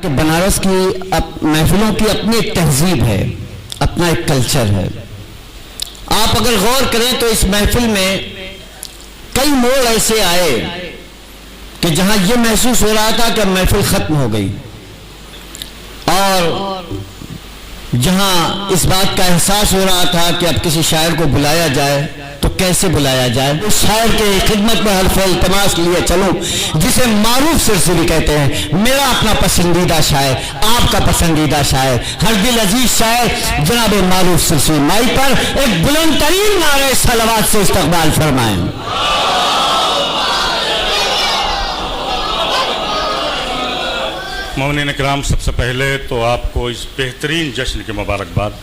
कि बनारस की महफिलों की अपनी एक तहजीब है, अपना एक कल्चर है। आप अगर गौर करें तो इस महफिल में कई मोड़ ऐसे आए कि जहां यह महसूस हो रहा था कि अब महफिल खत्म हो गई, और जहां इस बात का एहसास हो रहा था कि अब किसी शायर को बुलाया जाए तो कैसे बुलाया जाए। उस शायर के खिदमत में हर फल तमाश लिए चलूं जिसे मारूफ सिरसिरी कहते हैं। मेरा अपना पसंदीदा शायर, आपका पसंदीदा शायर, हर दिल अजीज शायर जनाब मारूफ सिरसिरी माई पर एक बुलंद तरीन नारे सलावत से इस्तकबाल फरमाएं। मोमिनीन किराम, सबसे पहले तो आपको इस बेहतरीन जश्न की मुबारकबाद।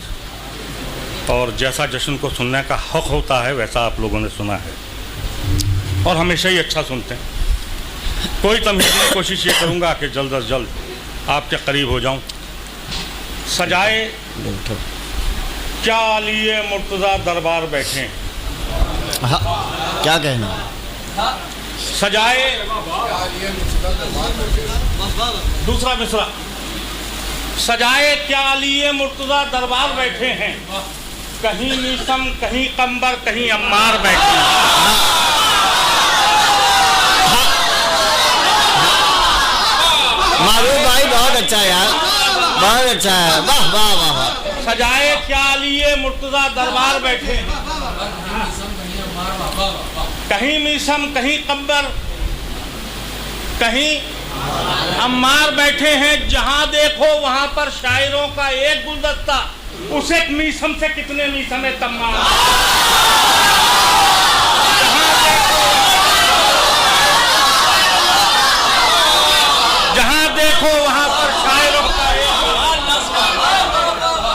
और जैसा जश्न को सुनने का हक़ होता है वैसा आप लोगों ने सुना है और हमेशा ही अच्छा सुनते हैं। कोई तमहीद की कोशिश ये करूँगा कि जल्द अज जल्द आपके करीब हो जाऊँ। सजाए क्या लिए मुर्तज़ा दरबार बैठे, क्या कहना, सजाए दूसरा मिसरा, सजाए क्या लिए मुर्तज़ा दरबार बैठे हैं, कहीं मीसम कहीं कंबर कहीं अम्मार बैठे हैं। मारूफ भाई बहुत अच्छा है यार, बहुत अच्छा है, वाह वाह वाह। सजाए क्या लिए मुर्तज़ा दरबार बैठे हैं, कहीं मीसम कहीं कंबर कहीं अम्मार बैठे हैं। जहां देखो वहां पर शायरों का एक गुलदस्ता, उस एक मीसम से कितने मीसम है तम्मार। जहां देखो वहां पर शायरों का एक।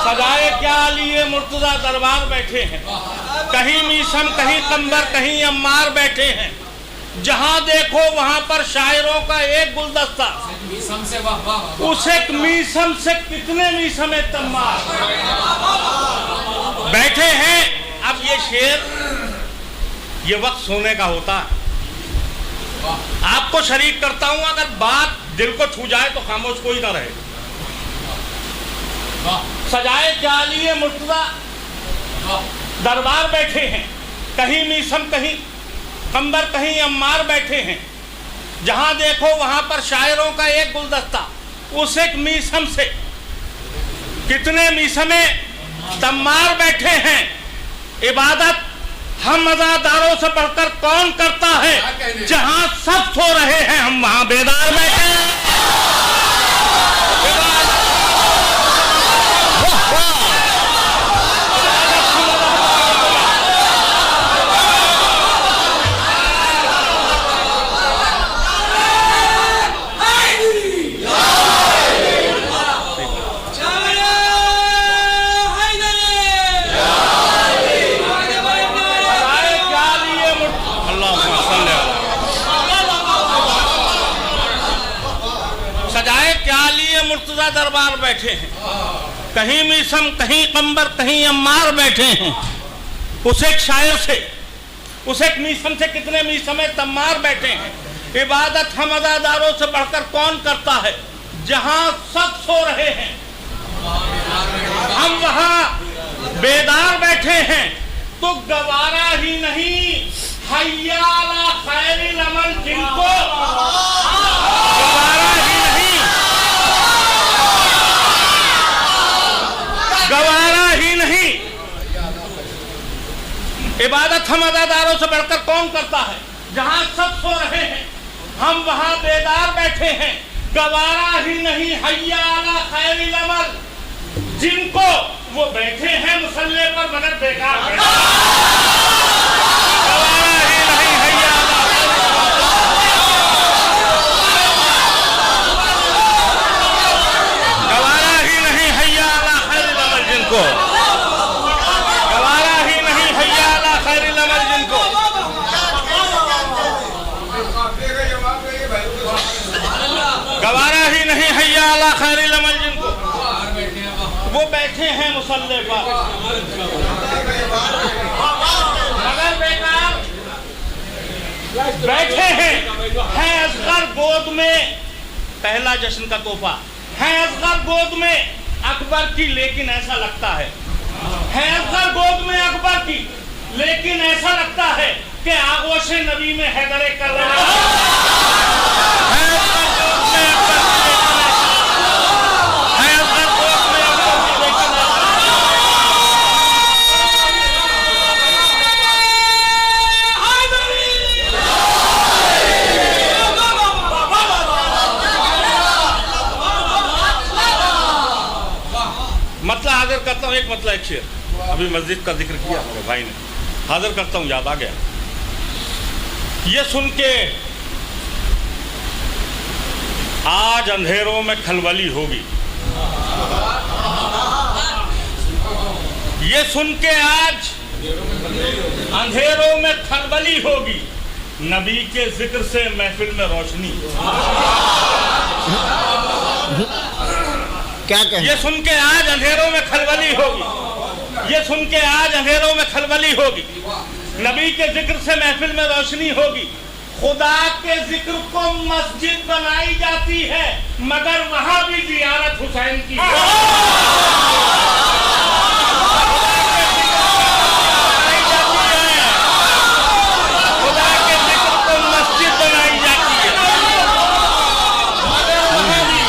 सजाए क्या लिए मुर्तज़ा दरबार बैठे हैं, कहीं मीसम कहीं कंबर कहीं अम्मार बैठे हैं। जहां देखो वहां पर शायरों का एक गुलदस्ता, उस एक मीसम से कितने मीसम है तम्मार बैठे हैं। अब ये शेर ये वक्त सोने का होता है। आपको शरीक करता हूं, अगर बात दिल को छू जाए तो खामोश कोई ना रहे। सजाए क्या लिए मुर्तज़ा दरबार बैठे हैं, कहीं मीसम कहीं कंबर कहीं अम्मार बैठे हैं। जहां देखो वहां पर शायरों का एक गुलदस्ता, उस एक मीसम से कितने मीसमे तम्मार बैठे हैं। इबादत हम अज़ादारों से बढ़कर कौन करता है, जहां सब सो रहे हैं हम वहां बेदार बैठे हैं। मुर्तज़ा दरबार बैठे हैं, कहीं मीसम कहीं कंबर कहीं अम्मार बैठे हैं। उस एक शायर से, उस एक मीसम से कितने मीसम तम्मार बैठे हैं। इबादत हम अज़ादारों से बढ़कर कौन करता है, जहां सब सो रहे हैं हम वहां बेदार बैठे हैं। तो गवारा ही नहीं हय्या अला खैरिल अमल, जिनको गवारा ही नहीं, गवारा ही नहीं। इबादत हम अज़ादारों से बढ़कर कौन करता है, जहां सब सो रहे हैं हम वहां बेदार बैठे हैं। गवारा ही नहीं हय्या अला खैरिल अमल, जिनको वो बैठे हैं मुसल्ले पर मगर बेकार बैठे। गवारा ही नहीं हय्या अला खैरिल अमल, गवारा ही नहीं हय्या अला खैरिल अमल, जिनको गवारा ही नहीं हय्या अला खैरिल अमल, जिनको गवारा ही नहीं हय्या अला खैरिल अमल, जिनको वो बैठे हैं मुसल्ले पर मगर बेकार बैठे हैं। असगर गोद में पहला जश्न का तोहफा है असगर गोद में अकबर की, लेकिन ऐसा लगता है असगर गोद में अकबर की, लेकिन ऐसा लगता है कि आगोश नबी में हैदर कर रहा मतलब हाजिर करता हूँ एक मतलब एक शेर, अभी मस्जिद का जिक्र किया मेरे भाई ने, हाजिर करता हूँ, याद आ गया। ये सुन के आज अंधेरों में खलबली होगी, ये सुन के आज अंधेरों में खलबली होगी, नबी के जिक्र से महफिल में रोशनी। क्या कहें? ये सुन के आज अंधेरों में खलबली होगी, ये सुन के आज अंधेरों में खलबली होगी, नबी के जिक्र से महफिल में रोशनी होगी। खुदा के जिक्र को मस्जिद बनाई जाती है, मगर वहां भी जियारत हुसैन की है। खुदा के जिक्र को मस्जिद बनाई जाती है, मगर वहां भी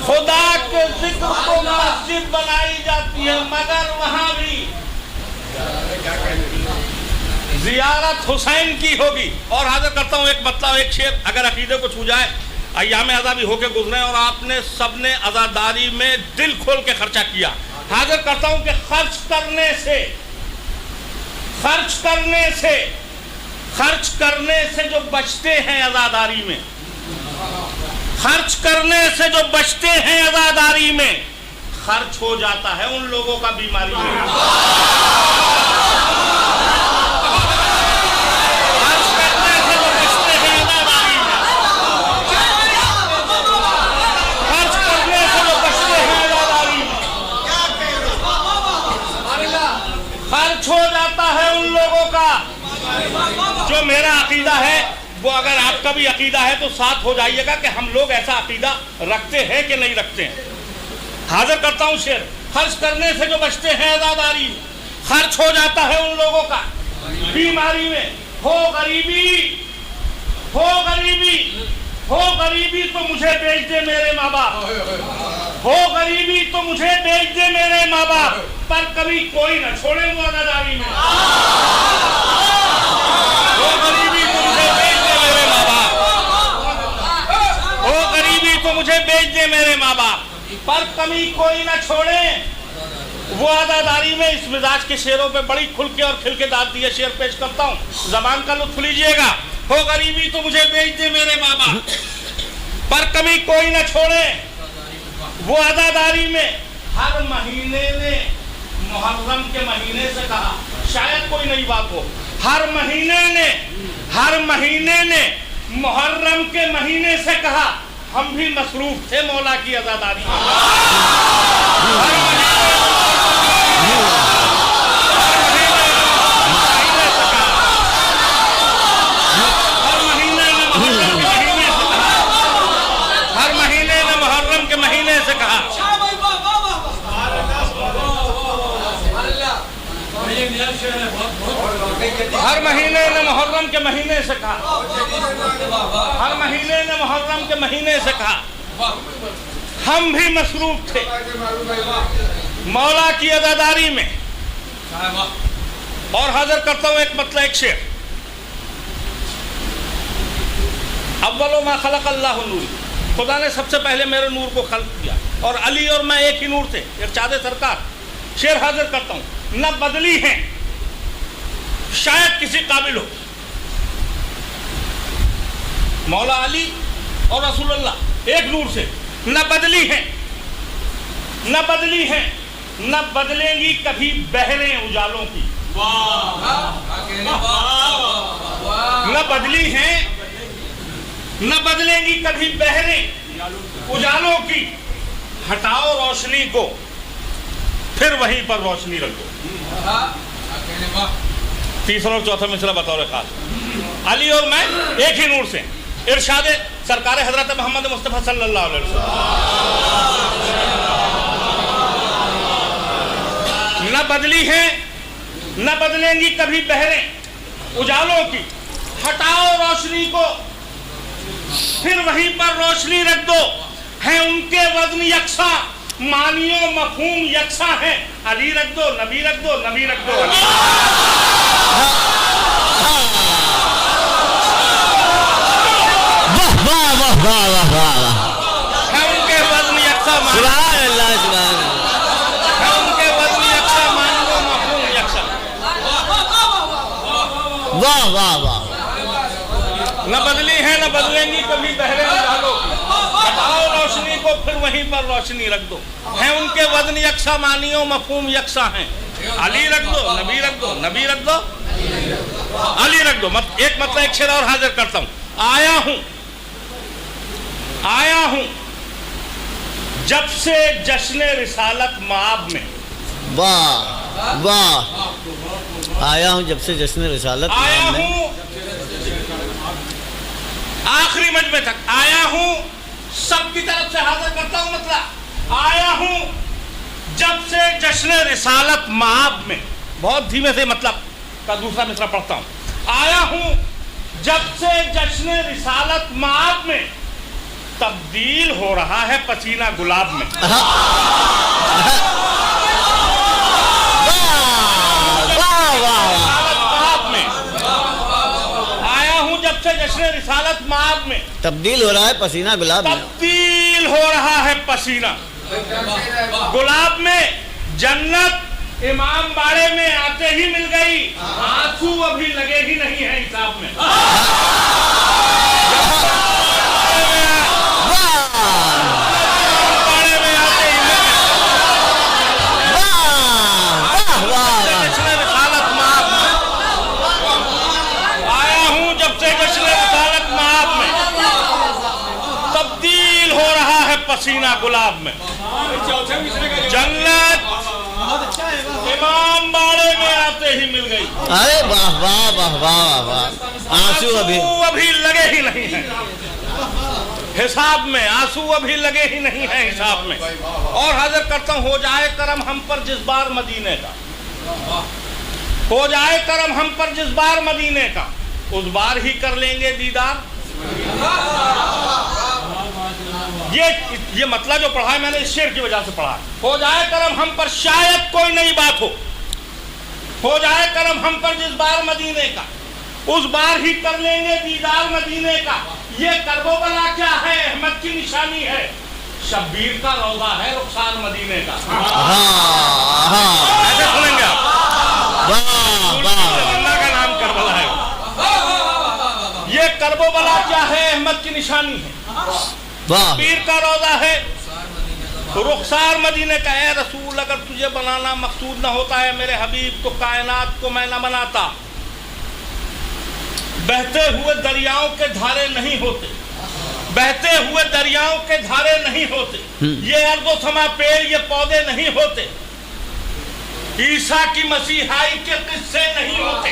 खुदा के जिक्र को मस्जिद बनाई जाती है, मगर वहां भी जियारत हुसैन की होगी। और हाजिर करता हूं एक मतलब एक शेर, अगर अकीदे को छू जाए, अय्याम अज़ा भी होके गुजरे और आपने सबने अज़ादारी में दिल खोल के खर्चा किया। हाजिर करता हूं कि खर्च करने से जो बचते हैं अज़ादारी में, खर्च करने से जो बचते हैं अज़ादारी में, खर्च हो जाता है उन लोगों का बीमारी में। खर्च करने से जो बचते हैं अज़ादारी में, खर्च करने से जो बचते हैं अज़ादारी में, खर्च हो जाता है उन लोगों का। जो मेरा अकीदा है वो, अगर आपका भी अकीदा है तो साथ हो जाइएगा कि हम लोग ऐसा अकीदा रखते हैं कि नहीं रखते हैं। हाजिर करता हूं शेर, खर्च करने से जो बचते हैं अज़ादारी, खर्च हो जाता है उन लोगों का बीमारी में। हो गरीबी तो मुझे बेच दे मेरे माँ बाप, हो गरीबी तो मुझे बेच दे मेरे माँ बाप, पर कभी कोई न छोड़े वो अज़ादारी में। हो गरीबी तो मुझे बेच दे मेरे माँ बाप, हो गरीबी तो मुझे बेच दे मेरे माँ बाप, पर कमी कोई ना छोड़े वो अज़ादारी में। इस मिजाज के शेरों पे बड़ी खुल के और खिल के दाद दिए शेर पेश करता हूँ, जबान का लुत्फ लीजिएगा। हो गरीबी तो मुझे बेच दे मेरे माँ बाप, पर कमी कोई ना छोड़े वो अज़ादारी में। हर महीने ने मुहर्रम के महीने से कहा, शायद कोई नई बात हो, हर महीने ने मुहर्रम के महीने से कहा, हम भी मसरूफ थे मौला की अज़ादारी में। हर महीने ने मुहर्रम के महीने से कहा, हर महीने ने मुहर्रम के महीने से कहा, हर महीने ने मुहर्रम के महीने से कहा, हम भी मसरूफ थे मौला की अज़ादारी में। और हाजिर करता हूं एक मतलब एक शेर, अव्वलो मा खलक़ अल्लाहु नूरी, खुदा ने सबसे पहले मेरे नूर को खल्क किया, और अली और मैं एक ही नूर थे, इरशाद सरकार। शेर हाजिर करता हूं, न बदली हैं शायद किसी काबिल हो, मौला अली और रसूलुल्लाह एक नूर से, न बदली हैं, न बदली हैं, न बदलेंगी कभी बहरें उजालों की, न बदली हैं, न बदलेंगी कभी बहरें उजालों की। हटाओ रोशनी को, फिर वहीं पर रोशनी रखो। तीसरा और चौथा मिसरा बतौर खास। अली और मैं एक ही नूर से, इरशाद सरकार हजरत मोहम्मद मुस्तफ़ा सल्लल्लाहु अलैहि वसल्लम। न बदली है न बदलेंगी कभी बहरें उजालों की, हटाओ रोशनी को फिर वहीं पर रोशनी रख दो, है उनके वज़्न यकसा, मानियो मफहूम यकसा है। अली रख दो, नबी रख दो, नबी रख दो, अली। वाह वाह वाह वाह वाह, है उनके वज़्न यकसा, सुभान अल्लाह, सुभान अल्लाह। है उनके वज़्न यकसा, मानियो मफहूम यकसा। वाह वाह वाह, न बदली है न बदलेंगी कभी बहरे उजालों की, हटाओ रोशनी को फिर वहीं पर रोशनी रख दो, है उनके वज़्न यकसा, मानियो मफहूम यकसा हैं। अली रख दो, नबी रख दो, नबी रख दो, अली रख दो। एक मतलब एक शेर और हाजिर करता हूं। आया हूं जब से जश्न रिसालत माब में, वाह वाह, आया हूँ जब से जश्न रिसालत आया में, हूं आखिरी मजमे तक आया हूं, सबकी तरफ से हाजिर करता हूं। मतलब आया हूं जब से जश्न रिसालत माब में, बहुत धीमे से मतलब का दूसरा मिसरा पढ़ता हूं। आया हूं जब से जश्न रिसालत माब में, तब्दील हो रहा है पसीना गुलाब में। जश्न रिसालत माब में तब्दील हो रहा है पसीना गुलाब में, तब्दील हो रहा है पसीना गुलाब में। जन्नत इमाम बाड़े में आते ही मिल गई, आंसू अभी लगे ही नहीं है हिसाब में। बाड़े में आते ही मिल गई, जश्न रिसालत माब में। आया हूं जब से जश्न रिसालत माब में, तब्दील हो रहा है पसीना गुलाब में। जन्नत इमाम बाड़े में आते ही मिल गई। अरे वाह वाह वाह वाह वाह, आंसू अभी लगे ही नहीं है हिसाब में, आंसू अभी लगे ही नहीं है हिसाब में। और हाजिर करता हूं, हो जाए करम हम पर जिस बार मदीने का, हो जाए करम हम पर जिस बार मदीने का, उस बार ही कर लेंगे दीदार। ये मतलब जो पढ़ा है मैंने इस शेर की वजह से पढ़ा। हो जाए करम हम पर, शायद कोई नई बात हो जाए करम हम पर जिस बार मदीने का, उस बार ही कर लेंगे दीदार मदीने का। ये करबो बला क्या है, अहमद की निशानी है, शब्बीर का रौजा है, रुखसार मदीने का। ऐसे सुनेंगे आप, अल्लाह का नाम करबला है। ये करबो बला क्या है, अहमद की निशानी है, पीर का रोजा है, रुखसार मदीने का। है रसूल, अगर तुझे बनाना मकसूद न होता है मेरे हबीब, तो कायनात को मैं न बनाता। बहते हुए दरियाओं के धारे नहीं होते, बहते हुए दरियाओं के धारे नहीं होते, ये अर्दो समा पेड़ ये पौधे नहीं होते, ईसा की मसीहाई के किस्से नहीं होते,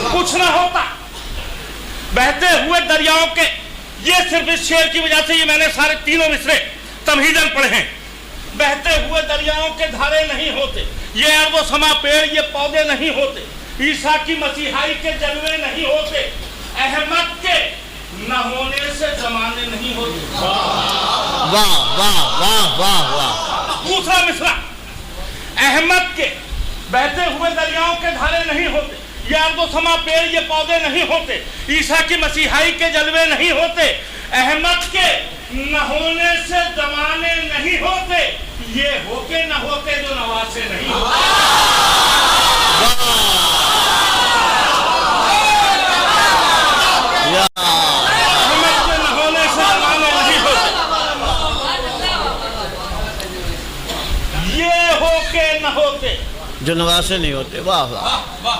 कुछ न होता। बहते हुए दरियाओं के, ये सिर्फ इस शेर की वजह से ये मैंने सारे तीनों मिसरे तमहीदन पढ़े हैं। बहते हुए दरियाओं के धारे नहीं होते, ये अर्दो समा पेड़ ये पौधे नहीं होते, ईसा की मसीहाई के जलवे नहीं होते, अहमद के न होने से जमाने नहीं होते। वाह वाह वाह वाह वाह। दूसरा मिसरा, अहमद के बहते हुए दरियाओं के धारे नहीं होते, ये अर्दो समा पेड़ ये पौधे नहीं होते, ईसा की मसीहाई के जलवे नहीं होते, अहमद के न होने से जमाने नहीं होते, ये होके न होते जो नवासे नहीं होते। अहमद के न होने से जमाने नहीं होते, ये होके न होते जो नवासे नहीं होते। वाह वाह,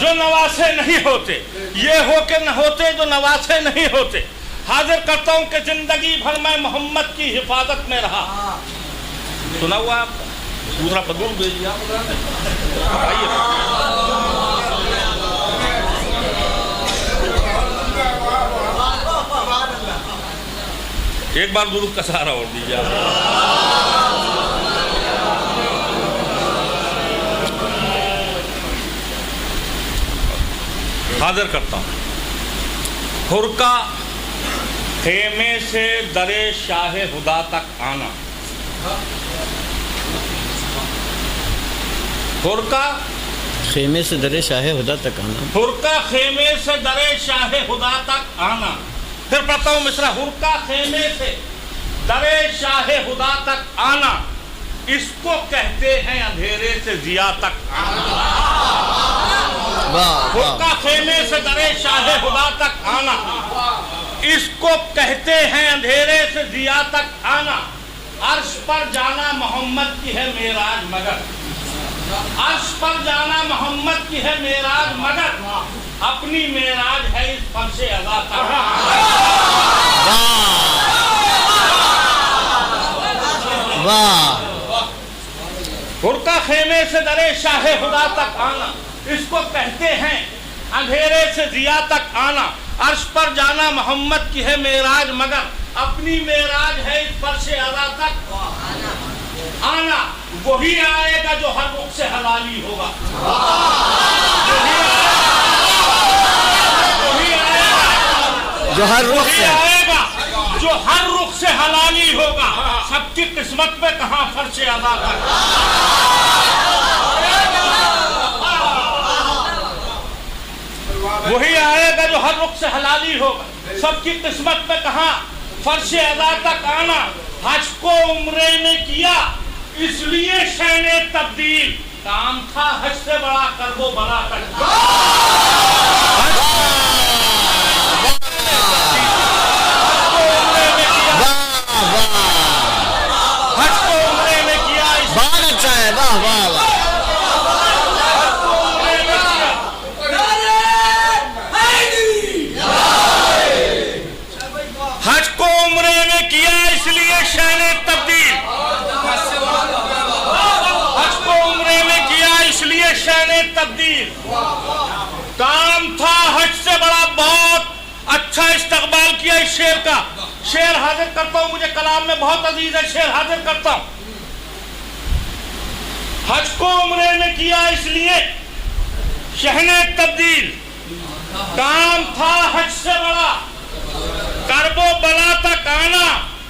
जो नवासे नहीं होते, ये हो के न होते जो नवासे नहीं होते। हाजिर करता हूं कि जिंदगी भर मैं मोहम्मद की हिफाजत में रहा। सुना हुआ आपका दूसरा पदूर भेजिए। एक बार दुरूद का सहारा और दीजिए आप। हाजिर करता हूँ। हुरका खेमे से दरे शाह हुदा तक आना। हुरका खेमे से दरे शाह हुदा तक आना। हुरका खेमे से दरे शाह हुदा तक आना। फिर पढ़ता हूँ मिसरा। हुरका खेमे से दरे शाह हुदा तक आना, इसको कहते हैं अंधेरे से जिया तक आना। हुरका खेमे से दरे शाह हुदा तक आना, इसको कहते हैं अंधेरे से जिया तक आना। अर्श पर जाना मोहम्मद की है मेराज मगर, अर्श पर जाना मोहम्मद की है मेराज मगर, अपनी मेराज है इस फर्शे अज़ा तक। हुरका खेमे से दरे शाह खुदा तक आना, इसको कहते हैं अंधेरे से जिया तक आना। अर्श पर जाना मोहम्मद की है मेराज मगर, अपनी मेराज है इस फर्शे अज़ा तक आना। वही आएगा जो हर रुख से हलाली होगा, जो हर रुख से आएगा, जो हर रुख से हलाली होगा। सबकी किस्मत पे कहाँ फर्शे अज़ा तक। वही आएगा जो हर रुख से हलाली होगा, सबकी किस्मत पे कहाँ फर्शे अज़ा तक आना। हज को उम्रे में किया इसलिए शैने तब्दील, काम था हज से बड़ा करबो बड़ा कर। हज को उम्रे में किया, बहुत अच्छा है। वाह वाह वाह। हज को उम्रे में किया इसलिए शैने तब्दील, हज को उम्रे में किया इसलिए शैने तब्दील। काम था हज से बड़ा, बहुत अच्छा इस्तकबाल किया इस शेर का। शेर हाजिर करता हूं, मुझे कलाम में बहुत अजीज है, शेर हाजिर करता हूं। हज को उम्रे में किया इसलिए शहने तब्दील, काम था हज से बड़ा करबो बला तक आना।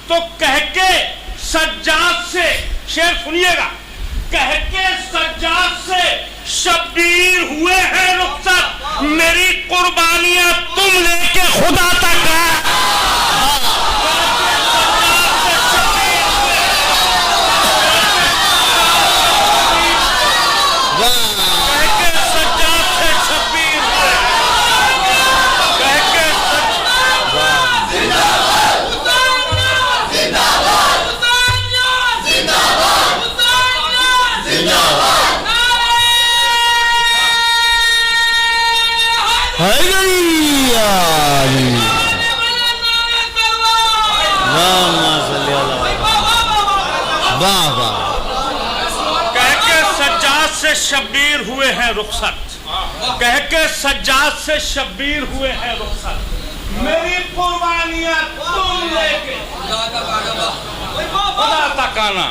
तो कह के सज्जाद से, शेर सुनिएगा, कह के सज्जाद से शब्बीर हुए हैं रुखसत, मेरी कुर्बानियां तुम लेके खुदा तक आ। कह के सज्जाद से शब्बीर हुए हैं रुखसत, कह के सज्जाद से शब्बीर हुए हैं रुखसत, मेरी कुर्बानियां तुम लेके खुदा तक आना।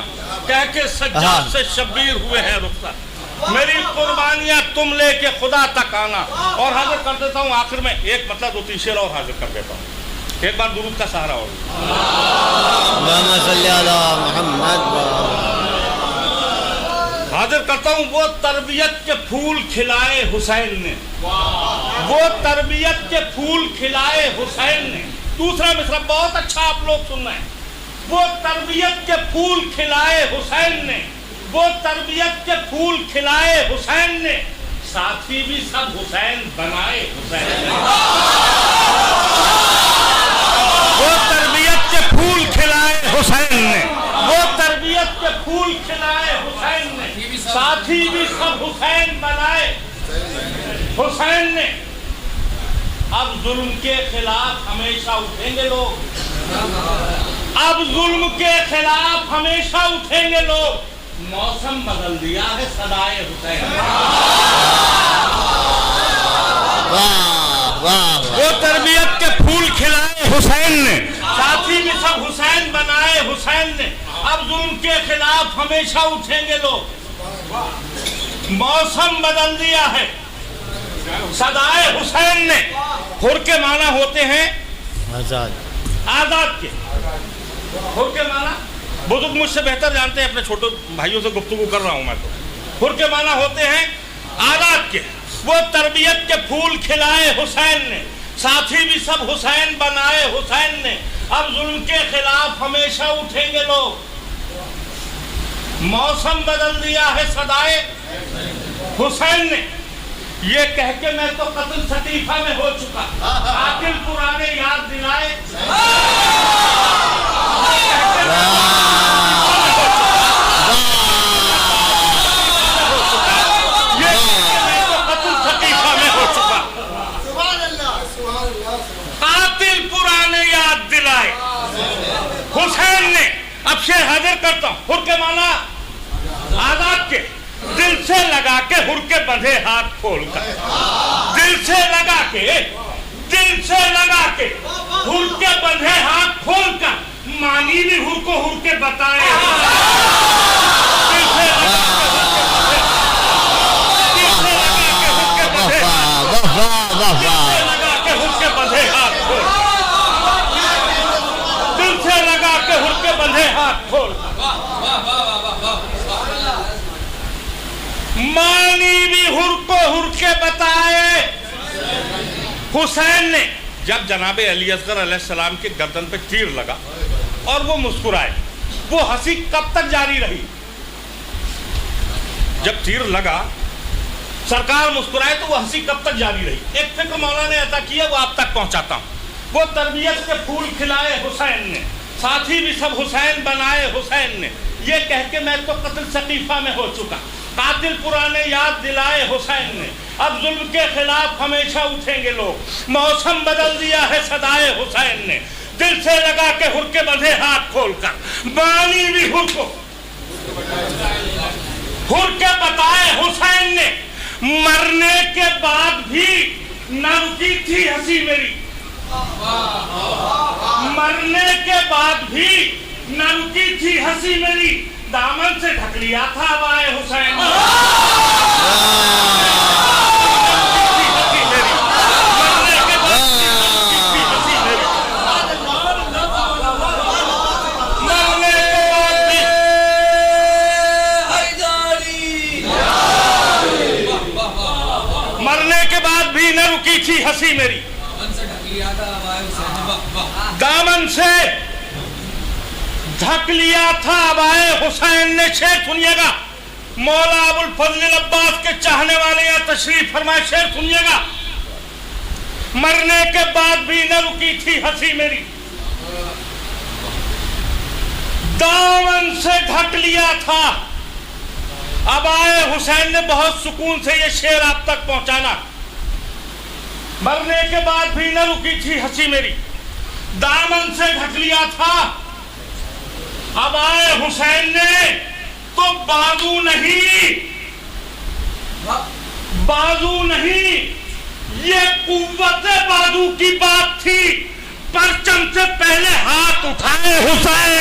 कह के सज्जाद से शब्बीर हुए हैं रुखसत, मेरी कुर्बानियां तुम लेके खुदा तक आना। और हाजिर कर देता हूँ आखिर में एक मतलब 2-3 शेर और हाजिर कर देता हूँ। एक बार दुरूद का सहारा और हाजिर करता हूँ। वो तरबियत के फूल खिलाए हुसैन ने, वो तरबियत के फूल खिलाए हुसैन ने। दूसरा मिसरा बहुत अच्छा आप लोग सुन रहे हैं। वो तरबियत के फूल खिलाए हुसैन ने, वो तरबियत के फूल खिलाए हुसैन ने, साथी भी सब हुसैन बनाए हुसैन ने। वो तरबियत के फूल खिलाए हुसैन ने, वो तरबियत के फूल खिलाए हुसैन ने, साथी भी सब हुसैन बनाए हुसैन ने। अब जुल्म के खिलाफ हमेशा उठेंगे लोग, अब जुल्म के खिलाफ हमेशा उठेंगे लोग। मौसम बदल दिया है सदाए हुसैन। वो तरबियत के फूल खिलाए हुसैन ने, साथी भी सब हुसैन बनाए हुसैन ने, अब जुल्म के खिलाफ हमेशा उठेंगे लोग। मौसम बदल दिया है सदाए हुसैन ने। हुर के माना होते हैं आजाद, आजाद के। हुर के माना बुजुर्ग मुझसे बेहतर जानते हैं, अपने छोटे भाइयों से गुफ्तगू कर रहा हूं मैं तो। हुर के माना होते हैं आजाद के। वो तरबियत के फूल खिलाए हुसैन ने, साथी भी सब हुसैन बनाए हुसैन ने, अब जुल्म के खिलाफ हमेशा उठेंगे लोग। मौसम बदल दिया है सदाए हुसैन ने, ये कह के मैं तो कत्ल सतीफा में हो चुका, आखिर पुराने याद दिलाए। ये मैं तो कत्ल सतीफा में हो चुका, कातिल पुराने याद दिलाए हुसैन ने। अब शेर हाजिर करता हूं। हुर के माना आजाद के, दिल से लगा के हुर के बंधे हाथ खोल कर, दिल से लगा के, दिल से लगा के हुर के बंधे हाथ खोल कर, मानी भी हुर को हुर के बताए। दिल से लगा के हुर के बंधे हाथ, दिल से लगा के हुर के बंधे हाथ खोल, दिल से लगा के हुर के बंधे हाथ खोल, मानी भी हुर को हुर के बताए हुसैन ने। जब जनाबे अली असगर अलैहिस्सलाम के गर्दन पे तीर लगा और वो मुस्कुराए, वो हंसी कब तक जारी रही? जब तीर लगा सरकार मुस्कुराए तो वो हंसी कब तक जारी रही? एक फिक्र मौला ने अता किया, वो आप तक पहुंचाता हूं। वो तरबियत के फूल खिलाए हुसैन ने, साथी भी सब हुसैन बनाए हुसैन ने, ये कह के मैं तो कत्ल सकीफा में हो चुका, कातिल पुराने याद दिलाए हुसैन ने, अब जुल्म के खिलाफ हमेशा उठेंगे लोग। मौसम बदल दिया है सदाए हुसैन ने, दिल से लगा के हुर के बंधे हाथ खोलकर, बानी भी हुर को हुर के बताए हुसैन ने। मरने के बाद भी न रुकी थी हंसी मेरी, मरने के बाद भी न रुकी थी हंसी मेरी, दामन से ढक लिया था अबाए हुसैन। मरने के बाद भी न रुकी थी हंसी मेरी, मरने के बाद भी, मरने के बाद भी न रुकी थी हंसी मेरी, दामन से ढक लिया था अबाए हुसैन ने। शेर सुनिएगा, मौला अबुल फजल अब्बास के चाहने वाले यहाँ तशरीफ फरमाए, शेर सुनिएगा। मरने के बाद भी न रुकी थी हंसी मेरी, दामन से ढक लिया था अबाए हुसैन ने। बहुत सुकून से ये शेर आप तक पहुंचाना। मरने के बाद भी न रुकी थी हंसी मेरी, दामन से ढक लिया था अबाए हुसैन ने। तो बाजू नहीं, बाजू नहीं, ये कुव्वत बाजू की बात थी। परचम से पहले हाथ उठाए हुसैन,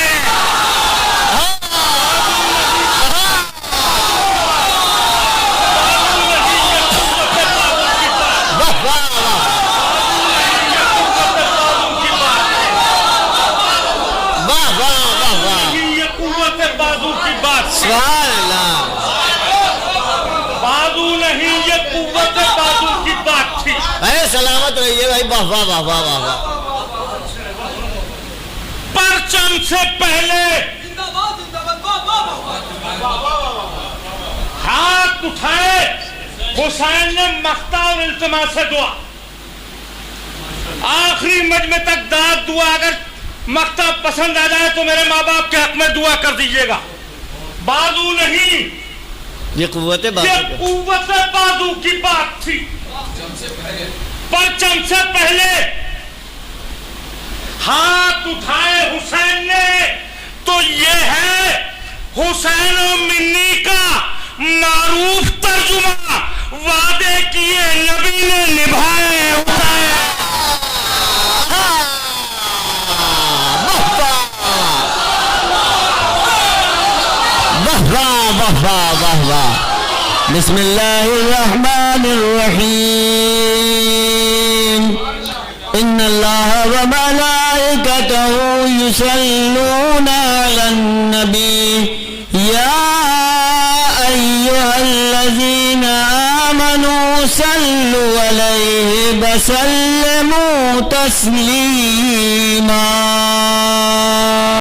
बाजू नहीं, ये कुव्वत बाजू की बात थी। अरे सलामत रहिए भाई, वाह वाह वाह वाह वाह वाह। परचम से पहले हाथ उठाए हुसैन ने, मख्ता और इल्तिमा से दुआ, आखिरी मजमे तक दाद दुआ। अगर मख्ता पसंद आ जाए तो मेरे माँ बाप के हक में दुआ कर दीजिएगा। बाजू नहीं, ये कुव्वत बाजू की बात थी। परचम से पहले हाथ उठाए हुसैन ने, तो ये है हुसैन और मिन्नी का मारूफ तर्जुमा। वादे किए नबी ने निभाए हुसैन। वाह वाह वाह वाह। बिस्मिल्लाहिर्रहमानिर्रहीम। इन्नल्लाह व मलाइकतहु युसल्लूना अलन नबी या अय्युहल्लज़ीना आमनू सल्लु अलैहि व सल्लिमू तस्लीमा।